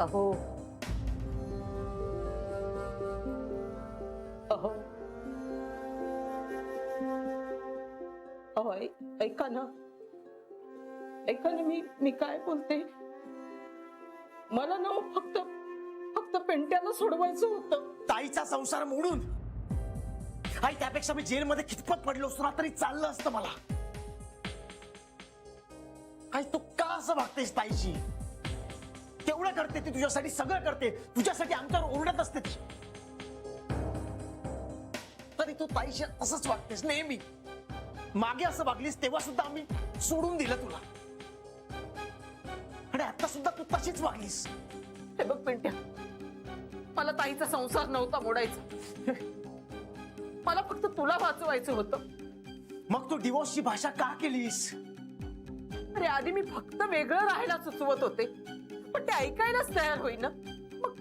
अहो अहो अहो ऐका ना, ऐका ना, मी काय बोलते. मला ना फक्त फक्त पेंट्याला सोडवायचं होतं. ताईचा संसार मोडून आई, त्यापेक्षा मी जेलमध्ये खितपत पडलो असतो ना तरी चाललं असतं मला. आई, तू का असं वागतेस ताईशी? तेवढं करते ती तुझ्यासाठी, सगळं करते तुझ्यासाठी, आमच्यावर ओरडत असते ती, तरी तू ताईशी असंच वागतेस नेहमी. मागे असं वागलीस तेव्हा सुद्धा आम्ही सोडून दिलं तुला, आणि आता सुद्धा तू तशीच वागलीस. हे बघ पेंट्या, मला ताईचा संसार नव्हता मोडायचा. मला फक्त तुला वाचवायचं होतं. मग तू डिवोर्सची भाषा का केलीस? अरे आधी मी फक्त वेगळं राहायला सुचवत होते, पण ते ऐकायलाच तयार होईना. मग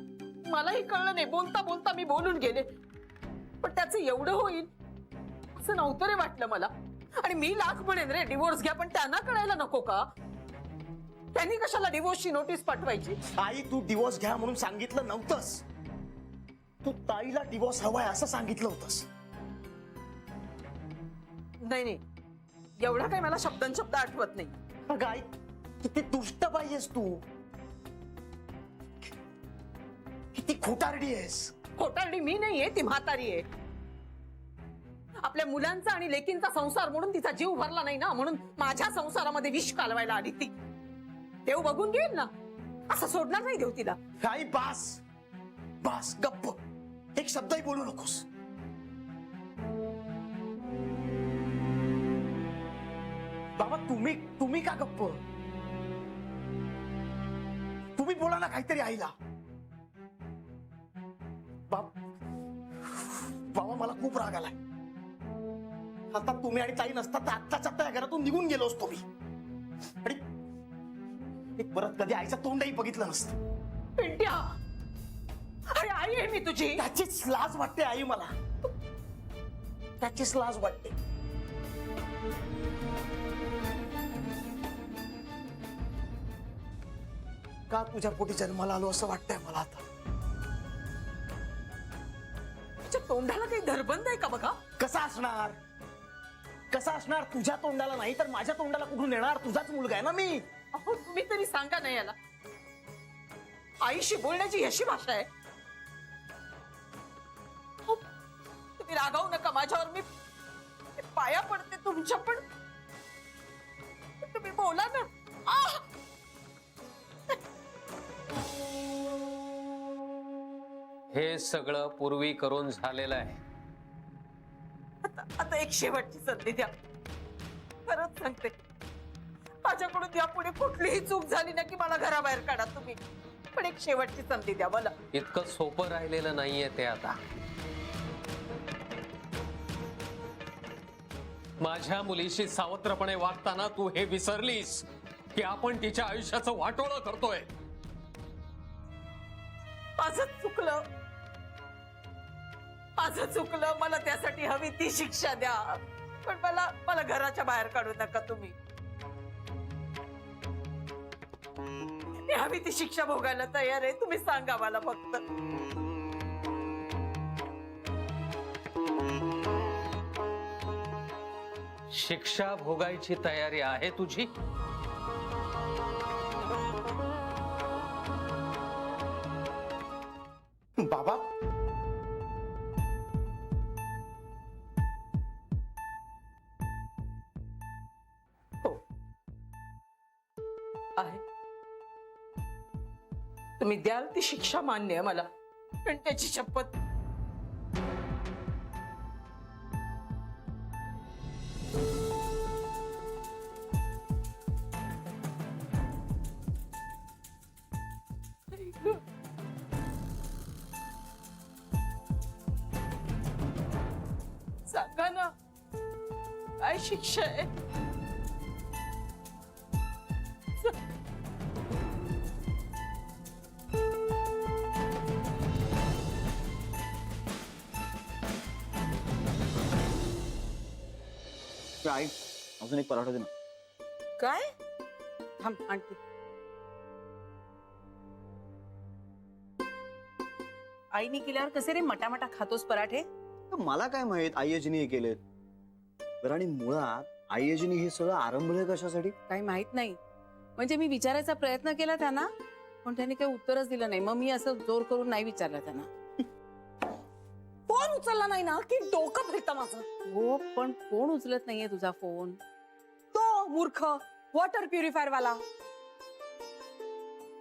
मलाही कळलं नाही, बोलता बोलता मी बोलून गेले. पण त्याचं एवढं होईल असं नव्हतं रे वाटलं मला. आणि मी लाख म्हणेन रे डिवोर्स घ्या, पण त्यांना कळायला नको का? त्यांनी कशाला डिवोर्सची नोटीस पाठवायची? आई, तू डिवोर्स घ्या म्हणून सांगितलं नव्हतंस, तू ताईला डिवोर्स हवाय असं सांगितलं होतंस. नाही नाही, एवढा काही मला शब्दांशब्द आठवत नाही. अगं आई, किती दुष्ट बाई आहेस तू, किती खोटारडी आहेस. खोटारडी मी नाहीये, ती म्हातारी आहे. आपल्या मुलांचा आणि लेकींचा संसार म्हणून तिचा जीव भरला नाही ना, म्हणून माझ्या संसारामध्ये विष कालवायला आली ती. देव बघून घेईल ना, असं सोडणार नाही देव तिला. आई, बास बास, गप्प, एक शब्दही बोलू नकोस. बाबा, तुम्ही का गप्प? तुम्ही बोला ना काहीतरी आईला. बाबा, मला खूप राग आलाय. आता तुम्ही आणि ताई नसता तर आत्ताच्या आत्ता या घरातून निघून गेलो असतो मी, आणि परत कधी आईचं तोंडही बघितलं नसतं. पिंट्या, अरे आई आहे मी तुझी. त्याचीच लाज वाटते आई मला, त्याचीच लाज वाटते. का तुझ्या पोटी जन्माला आलो असं वाटतंय मला आता. तुझ्या तोंडाला काही धरबंद आहे का बघा? कसा असणार, कसा असणार? तुझ्या तोंडाला नाही तर माझ्या तोंडाला कुठून येणार? तुझाच मुलगा आहे ना मी. अहो तुम्ही तरी सांगा ना याला, आईशी बोलण्याची अशी भाषा आहे? तुम्ही रागावू नका माझ्यावर, मी पाया पडते तुमच्या, पण तुम्ही बोला ना. हे सगळं पूर्वी करून झालेलं आहे. आता एक शेवटची संधी द्या, खरंच सांगते. माझ्याकडून यापुढे कुठलीही चूक झाली ना की मला घराबाहेर काढा तुम्ही, पण एक शेवटची संधी द्या मला. इतकं सोपं राहिलेलं नाहीये ते आता. माझ्या मुलीशी सावत्रपणे वागताना तू हे विसरलीस की आपण तिच्या आयुष्याचं वाटोळं करतोय. माझं चुकलं, माझं चुकलं. मला त्यासाठी हवी ती शिक्षा द्या, पण मला घराच्या बाहेर काढू नका तुम्ही. मी हवी ती शिक्षा भोगायला तयार आहे, तुम्ही सांगा मला फक्त. शिक्षा भोगायची तयारी आहे तुझी? बाबा, हो आहे. तुम्ही द्याल ती शिक्षा मान्य आहे मला, पण त्याची शपथ. सांगा ना, काय शिक्षा आहे? आई, अजून एक पराठा दे ना. काय? थांब आणते. आईने केल्यावर कसे रे मटामटा खातोस पराठे? तर मला काय माहित आई आजीने हे केलेत. बरं आणि मुळात आई आजीने हे सगळं आरंभलंय कशासाठी? काही माहित नाही. म्हणजे मी विचारायचा प्रयत्न केला त्यांना, पण त्यांनी काही उत्तरच दिलं नाही. मग मी असं जोर करून नाही विचारलं त्यांना. फोन उचलला नाही ना की डोकं फिरतं माझं. हो, पण कोण उचलत नाहीये तुझा फोन? तो मूर्ख वॉटर प्युरिफायर वाला.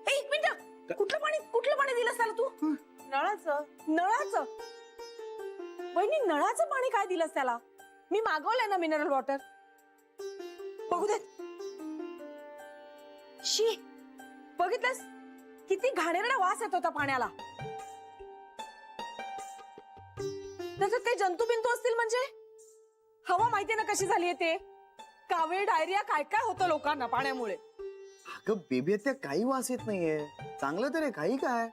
एक मिनिट, कुठलं पाणी दिलंस त्याला तू? नळाचं. वहिनी, नळाचं पाणी काय दिलंस त्याला? मी मागवलंय ना मिनरल वॉटर. बघू देत. शी, बघितलंस किती घाणेरडा वास येत होता पाण्याला. त्याच्यात काही जंतू बिंतू असतील म्हणजे? हवा माहितीये ना कशी झालीये ते. कावीळ, डायरिया काय काय होतं लोकांना पाण्यामुळे. अगं बेबी त्या काही वास येत नाहीये. चांगलं तर आहे, काही काय.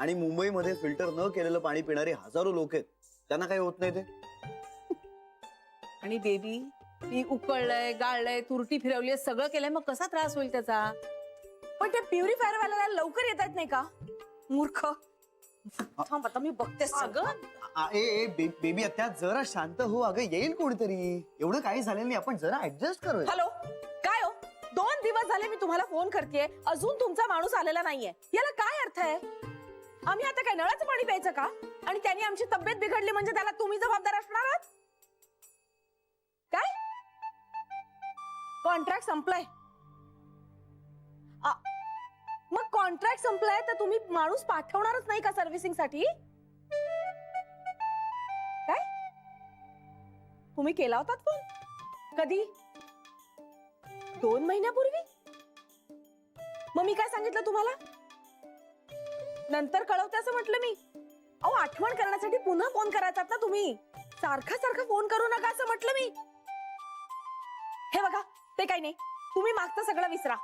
आणि मुंबईमध्ये फिल्टर न केलेलं पाणी पिणारे हजारो लोक आहेत, त्यांना काही होत नाही ते. आणि बेबी, मी उकळलंय, गाळलंय, तुरटी फिरवलीय, सगळं केलंय, मग कसा त्रास होईल त्याचा? पण ते प्युरिफायर वाल्याला लवकर येता येत नाही का? मूर्ख. थांब आता मी बघतेस. बेबी आता जरा शांत हो. अगं येईल कोणीतरी. एवढं काही झालेलं नाही, आपण जरा ऍडजस्ट करूया. हॅलो, काय हो? 2 दिवस झाले मी तुम्हाला फोन करतेय, अजून तुमचा माणूस आलेला नाहीये. याला काय अर्थ आहे? आम्ही आता काय नळाचं पाणी प्यायचं का? आणि त्यांनी आमची तब्येत बिघडली म्हणजे त्याला तुम्ही जबाबदार असणार आहात काय? कॉन्ट्रॅक्ट संपलाय. मग कॉन्ट्रॅक्ट संपलाय तर तुम्ही माणूस पाठवणारच नाही का सर्व्हिसिंग साठी? काय तुम्ही केला होता फोन? कधी? 2 महिन्यापूर्वी? मग मी काय सांगितलं तुम्हाला? नंतर कळवते असं म्हटलं मी. अहो, आठवण करण्यासाठी पुन्हा फोन करायचा ना तुम्ही. सारखा फोन करू नका असं म्हटलं मी. हे बघा, ते काही नाही. तुम्ही मागचं सगळं विसरा.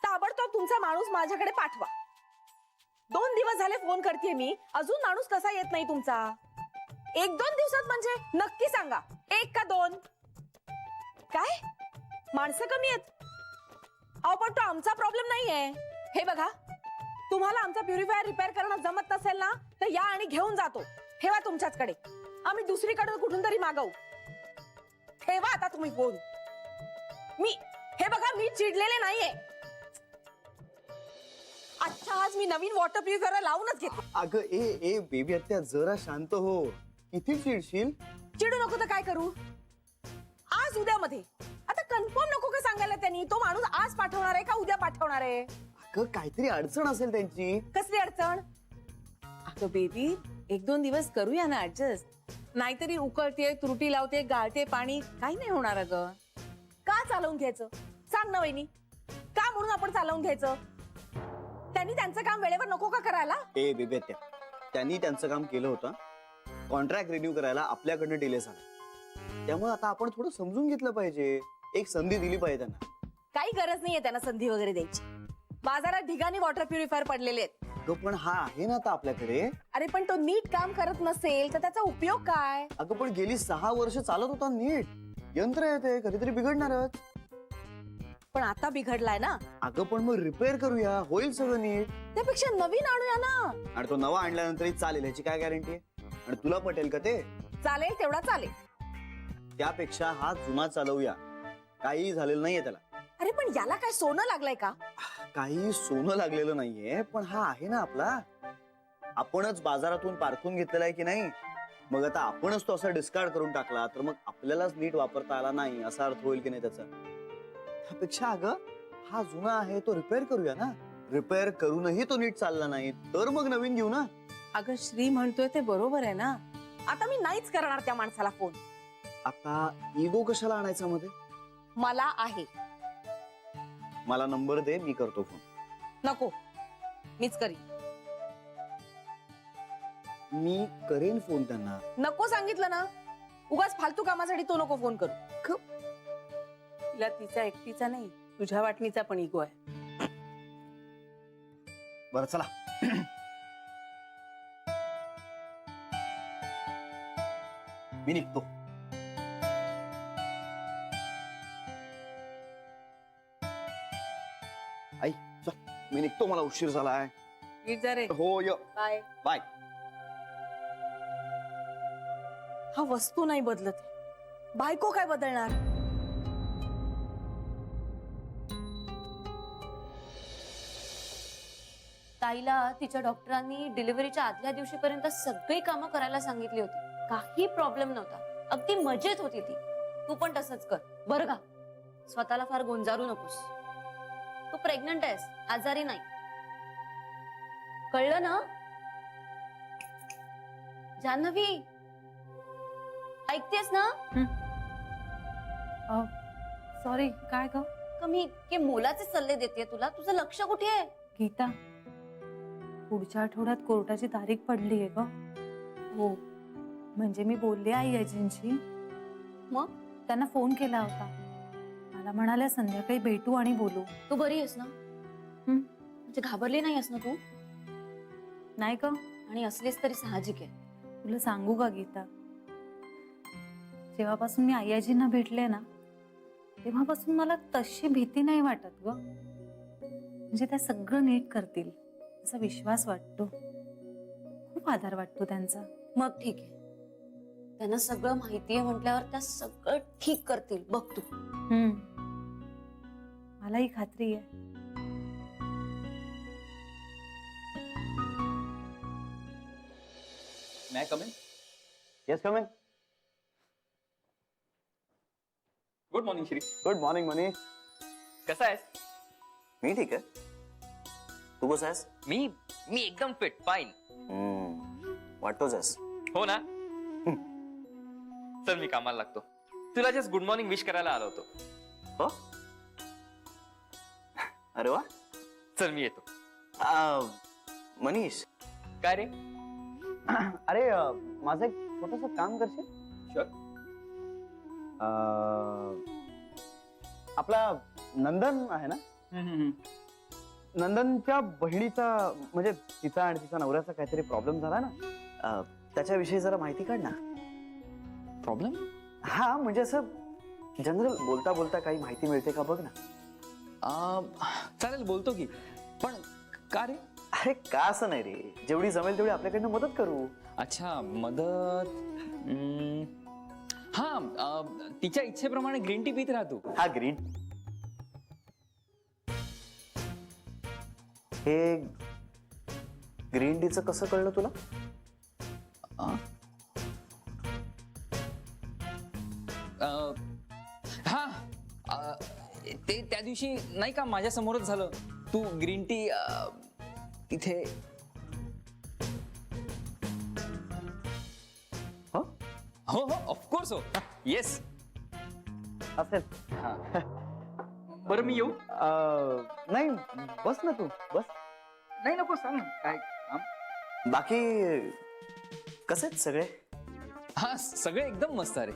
ताबडतोब तुमचा माणूस माझ्याकडे पाठवा. 2 दिवस झाले फोन करतेय मी, अजून माणूस कसा येत नाही तुमचा? 1-2 दिवसात म्हणजे नक्की सांगा, 1 का 2? काय माणसं कमी आहेत? अहो, पण तो आमचा प्रॉब्लेम नाहीये. हे बघा, तुम्हाला आमचा प्युरिफायर रिपेअर करणं जमत नसेल ना, तर या आणि घेऊन जातो. ठेवा तुमच्याचकडे. आम्ही दुसरीकडे कुठून तरी मागवू. ठेवा आता तुम्ही फोन. हे बघा, मी चिडलेले नाहीये. अच्छा, आज मी नवीन वॉटर प्युरिफायर लावूनच घेते. अगं ए बेबी आता जरा शांत हो. किती चिडशील? चिडू नको तर काय करू? आज उद्यामध्ये. आता कन्फर्म नको का सांगायला त्यांनी? तो माणूस आज पाठवणार आहे का उद्या पाठवणार आहे? अगं काहीतरी अडचण असेल त्यांची. कसली अडचण? अगं बेबी, 1-2 दिवस करूया ना ऍडजस्ट. नाहीतरी उकळते, तुरटी लावते, गाळते पाणी, काही नाही होणार. अगं का चालवून घ्यायचं? सांग ना वहिनी, का म्हणून आपण चालवून घ्यायचं? त्यांनी त्यांचं काम वेळेवर नको का करायला? ए बेबी त्यांनी त्यांचं काम केलं होतं. कॉन्ट्रॅक्ट रिन्यू करायला आपल्याकडनं डिले झाला. त्यामुळे आता आपण थोडं समजून घेतलं पाहिजे. एक संधी दिली पाहिजे त्यांना. काही गरज नाहीये त्यांना संधी वगैरे द्यायची. बाजारात ढिगाणी वॉटर प्युरिफायर पडलेले आहेत. अगं पण हा आहे ना आता आपल्याकडे. अरे पण तो नीट काम करत नसेल तर त्याचा उपयोग काय? अगं पण गेली 6 वर्ष चालत होता नीट. यंत्र येते, कधीतरी बिघडणारच. पण आता बिघडलाय ना. अगं पण मग रिपेअर करूया, होईल सगळं नीट. त्यापेक्षा नवीन आणूया ना. आणि तो नवा आणल्यानंतरही चालेल ह्याची काय गॅरंटी आहे? आणि तुला पटेल का ते? चालेल तेवढा चालेल. त्यापेक्षा हा जुना चालवूया. काही झालेलं नाहीये त्याला. अरे पण याला काय सोनं लागलंय का? काही सोनं लागलेलं नाहीये, पण हा आहे ना आपला. आपणच बाजारातून पारखून घेतलेला आहे की नाही. मग आता आपणच तो असा डिस्कार्ड करून टाकला तर मग आपल्यालाच नीट वापरता आला नाही असा अर्थ होईल की नाही त्याचा. त्यापेक्षा अगं हा जुना आहे तो रिपेअर करूया ना. रिपेअर करूनही तो नीट चालला नाही तर मग नवीन घेऊ ना. अगं श्री म्हणतोय ते बरोबर आहे ना. आता मी नाहीच करणार त्या माणसाला फोन. आता इगो कशाला आणायचा मध्ये? मला आहे. मला नंबर दे, मी करतो फोन. नको, मीच करीन. मी करेन फोन त्यांना. नको सांगितलं ना. उगाच फालतू कामासाठी तो नको फोन करू. तिला तिचा एकटीचा नाही, तुझ्या वाटणीचा पण इगो आहे. बरं चला. मी निघतो. आई चल, मी निघतो, मला उशीर झालाय. नीट जा रे. हो य बाय. बाय. हा वस्तू नाही बदलत, बायको काय बदलणार? ताईला तिच्या डॉक्टरांनी डिलिव्हरीच्या आदल्या दिवशीपर्यंत सगळी कामं करायला सांगितली होती. काही प्रॉब्लेम नव्हता, अगदी मजेत होती ती. तू पण तसंच कर बरं का. स्वतःला फार गोंजारू नकोस. तू प्रेग्नंट आहेस, आजारी नाही, कळलं ना? जान्हवी ऐकतेस ना? सॉरी, काय ग? कमी इतके मोलाचे सल्ले देते तुला, तुझं लक्ष कुठे आहे? गीता, पुढच्या आठवड्यात कोर्टाची तारीख पडलीये ग. हो, म्हणजे मी बोलले आई आजींशी. मग त्यांना फोन केला होता. मला म्हणाल्या संध्याकाळी भेटू आणि बोलू. तू बरी आहेस ना? म्हणजे घाबरली नाही आहेस ना तू? नाही ग. आणि असलीस तरी साहजिक आहे. तुला सांगू का गीता, जेव्हापासून मी आई आजींना भेटले ना, तेव्हापासून मला तशी भीती नाही वाटत ग. म्हणजे त्या सगळं नीट करतील असा विश्वास वाटतो. खूप आधार वाटतो त्यांचा. मग ठीक आहे, त्यांना सगळं माहितीये म्हटल्यावर त्या सगळं ठीक करतील बघ तू. मलाही खात्री आहे. May I come in? Yes, come in. Good morning Shri. Good morning Manish. कसा आहेस? मी ठीक आहे. तू कसा आहेस? मी मी एकदम फिट, फाईन. वाटतोच आहेस. हो ना? चल मी कामाला लागतो. तुला जस्ट गुड मॉर्निंग विश करायला आलो होतो. हो? अरे वा. चल मी येतो. मनीष, काय रे? अरे माझं एक छोटस काम करशील? शुअर. आपला नंदन आहे ना, नंदनच्या बहिणीचा म्हणजे तिचा आणि तिचा नवऱ्याचा काहीतरी प्रॉब्लेम झाला ना, त्याच्याविषयी जरा माहिती काढ ना. प्रॉब्लेम? हा, म्हणजे असं जनरल बोलता बोलता काही माहिती मिळते का बघ ना. चालेल, बोलतो की. पण का रे? अरे का असं नाही रे, जेवढी जमेल तेवढी आपल्याकडनं मदत करू. अच्छा, मदत. हा, तिच्या इच्छेप्रमाणे ग्रीन टी पित राहतो. हा ग्रीन. हे ग्रीन टीचं कसं कळलं तुला? हा, ते त्या दिवशी नाही का माझ्या समोरच झालं. तू ग्रीन टी तिथे. हो हो हो, ऑफकोर्स. हो, येस. असेल. बरं मी येऊ? नाही, बस ना तू, बस. नाही नको, सांग काय. बाकी कसे आहेत सगळे? हा, सगळे एकदम मस्त. अरे,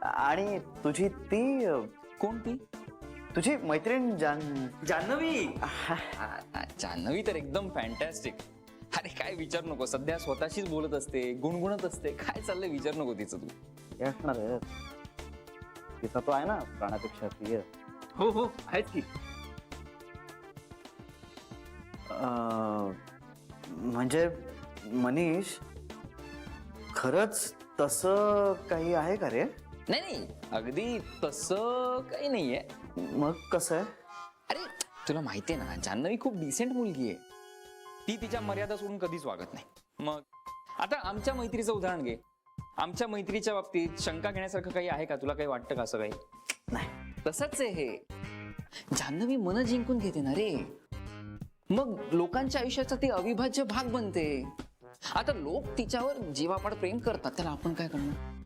आणि तुझी ती कोणती? तुझी मैत्रीण जान्हवी. जान्हवी तर एकदम फॅन्टॅस्टिक. अरे काय विचार नको, सध्या स्वतःशीच बोलत असते, गुणगुणत असते. काय चाललंय विचार नको तिचं तू. असणार आहे. तिचा तो आहे ना प्राणापेक्षा प्रिय. हो हो, आहेत की. म्हणजे मनीष, खरंच तसं काही आहे का रे? नाही नाही, अगदी तसं काही नाहीये. मग कसं आहे? अरे तुला माहितीये ना, जान्हवी खूप डिसेंट मुलगी आहे. ती तिच्या मर्यादा सोडून कधीच वागत नाही. मग आता आमच्या मैत्रीचं उदाहरण घे. आमच्या मैत्रीच्या बाबतीत शंका घेण्यासारखं काही आहे का? तुला काही वाटतं का असं काही? नाही. तसंच आहे हे. जान्हवी मन जिंकून घेते ना रे, मग लोकांच्या आयुष्याचा ती अविभाज्य भाग बनते. आता लोक तिच्यावर जीवापाड प्रेम करतात, त्याला आपण काय करणार?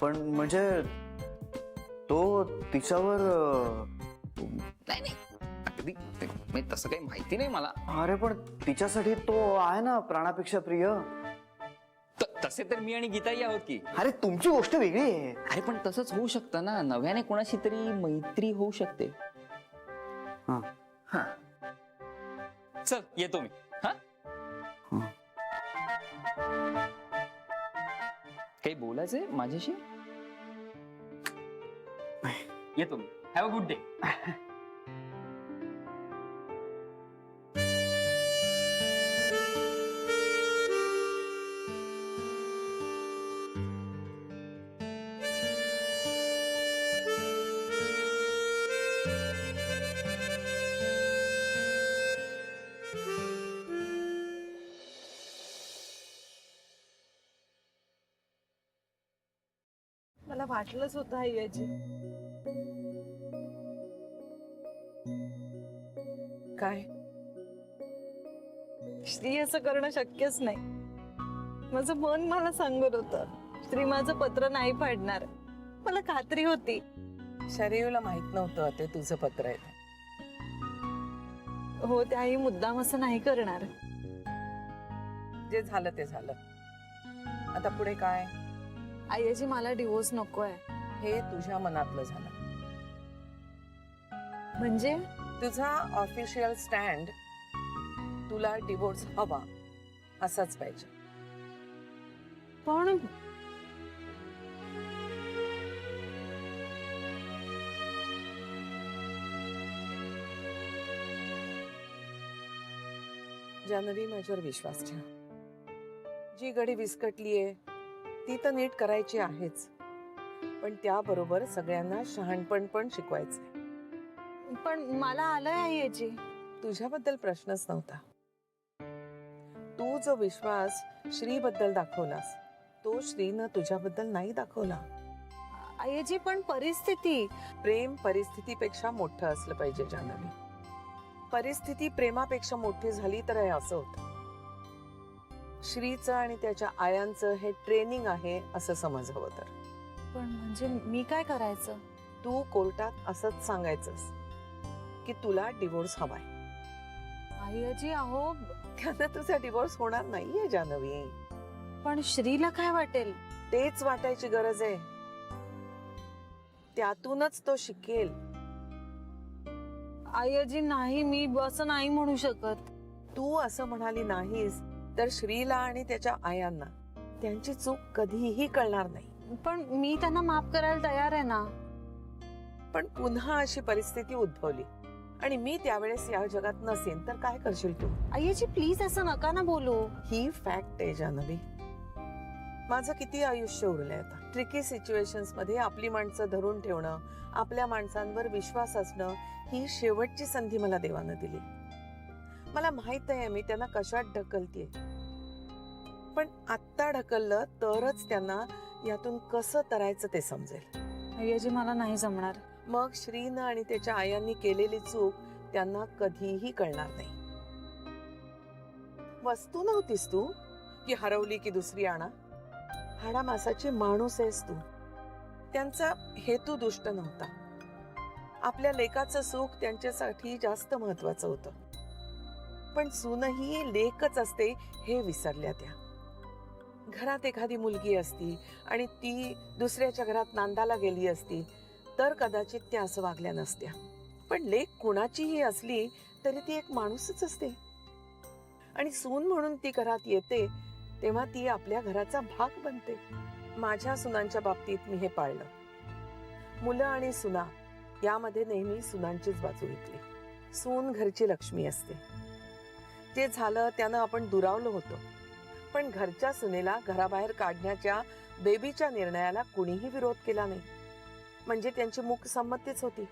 पण म्हणजे तो तिच्यावर नाही नाही, अगदी म्हणजे तसं काही माहिती नाही मला. अरे पण तिच्यासाठी तो आहे ना प्राणापेक्षा प्रिय. तसे तर मी आणि गीताही आहोत की. अरे तुमची गोष्ट वेगळी आहे. अरे पण तसंच होऊ शकतं ना, नव्याने कोणाशी तरी मैत्री होऊ शकते. हा. हा, चल येतो मी. हा, काही बोलायचंय माझ्याशी? येतो मी. Have a good day. मला वाटलंच होतं आईजी. काय श्री असं करणं शक्यच नाही. माझं मन मला सांगत होतं श्री माझं पत्र नाही फाडणार. मला खात्री होती. शरीरला माहित नव्हतं ते तुझं पत्र आहे. हो त्याही मुद्दाम असं नाही करणार. जे झालं ते झालं. आता पुढे काय? आईजी मला डिवोर्स नकोय. हे तुझ्या मनातलं झालं. म्हणजे तुझा ऑफिशियल स्टँड तुला डिवोर्स हवा असाच पाहिजे. पण जानवी माझ्यावर विश्वास ठेव. जी गडी विस्कटलीये ती तर नीट करायची आहेच, पण त्याबरोबर सगळ्यांना शहाणपण पण शिकवायचंय. पण मला आलंय आईजी. तुझ्याबद्दल प्रश्नच नव्हता. तू जो विश्वास श्रीबद्दल दाखवलास तो श्रीनं तुझ्याबद्दल नाही दाखवला. आईजी पण परिस्थिती. प्रेम परिस्थितीपेक्षा मोठं असलं पाहिजे जानवी. परिस्थिती प्रेमापेक्षा मोठी झाली तर हे असं होतं. श्रीचं आणि त्याच्या आयांचं हे ट्रेनिंग आहे असं समज हवं तर. पण म्हणजे मी काय करायचं? तू कोर्टात असंच सांगायचंस की तुला डिवोर्स हवाय. आईजी अहो त्यानं तुझा डिवोर्स होणार नाहीये जानवी. पण श्रीला काय वाटेल? तेच वाटायची गरज आहे. त्यातूनच तो शिकेल. आईजी नाही, मी असं नाही म्हणू शकत. तू असं म्हणाली नाहीस तर श्रीला आणि त्याच्या आयांना त्यांची चूक कधीही कळणार नाही. पण मी त्यांना माफ करायला तयार आहे ना. पण पुन्हा अशी परिस्थिती उद्भवली आणि मी त्यावेळेस या जगात नसेन तर काय करशील तू? आईजी प्लीज असं नका ना बोलू. ही फॅक्ट आहे जानवी. माझं किती आयुष्य उरलंय आता. ट्रिकी सिच्युएशन्स मध्ये आपली माणसं धरून ठेवणं, आपल्या माणसांवर विश्वास असणं, ही शेवटची संधी मला देवानं दिली. मला माहित आहे मी त्यांना कशात ढकलतेय, पण आत्ता ढकललं तरच त्यांना यातून कसं तरायचं ते समजेल. आईजी मला नाही जमणार. मग श्रीनं आणि त्याच्या आयांनी केलेली चूक त्यांना कधीही कळणार नाही. वस्तू नव्हतीस तू की हरवली की दुसरी आणा. हाडामासाची माणूस आहेस तू. त्यांचा हेतू दुष्ट नव्हता. आपल्या लेकाचं सुख त्यांच्यासाठी जास्त महत्वाचं होतं. पण सूनही लेकच असते हे विसरल्या त्या. घरात एखादी मुलगी असती आणि ती दुसऱ्याच्या घरात नांदाला गेली असती तर कदाचित त्या असं वागल्या नसत्या. पण लेक कुणाचीही असली तरी ती एक माणूसच असते. आणि सून म्हणून ती घरात येते तेव्हा ती आपल्या घराचा भाग बनते. माझ्या सुनांच्या बाबतीत मी हे पाळलं. मुलं आणि सुना यामध्ये नेहमी सुनांचीच बाजू घेतली. सून घरची लक्ष्मी असते. जे झालं त्यानं आपण दुरावलो होतो, पण घरच्या सुनेला घराबाहेर काढण्याच्या बेबीच्या निर्णयाला कुणीही विरोध केला नाही. म्हणजे त्यांची मूक संमतीच होती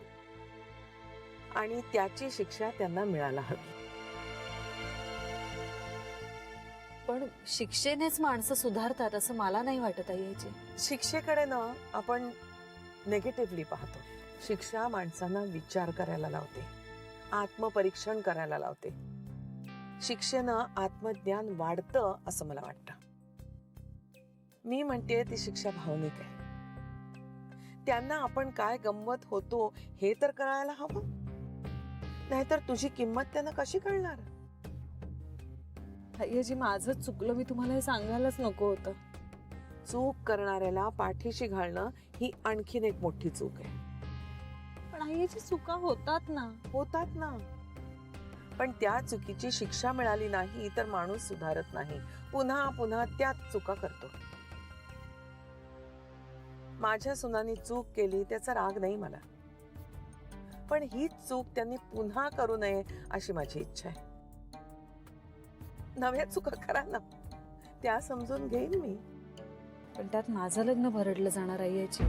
आणि त्याची शिक्षा त्यांना मिळायला हवी. पण शिक्षेनेच माणसं सुधारतात असं मला नाही वाटत आईजी. शिक्षेकडे ना आपण नेगेटिव्हली पाहतो. शिक्षा माणसांना विचार करायला लावते, आत्मपरीक्षण करायला लावते. शिक्षेनं आत्मज्ञान वाढतं असं मला वाटतं. मी म्हणते ती शिक्षा भावनिक आहे. त्यांना आपण काय गंमत होतो हे तर कळायला हवं. नाहीतर तुझी किंमत त्यांना कशी कळणार? आईजी माझं चुकलं. मी तुम्हाला हे सांगायलाच नको होतं. चूक करणाऱ्याला पाठीशी घालणं ही आणखीन एक मोठी चूक आहे. पण आईजी चुका होतात ना. होतात ना, पण त्या चुकीची शिक्षा मिळाली नाही तर माणूस सुधारत नाही. पुन्हा पुन्हा त्याच चुका करतो. माझ्या सुनांनी चूक केली त्याचा राग नाही मला, पण हीच चूक त्यांनी पुन्हा करू नये अशी माझी इच्छा आहे. नव्या चुका करा ना, त्या समजून घेईन मी. पण त्यात माझं लग्न भरडलं जाणार आईजी.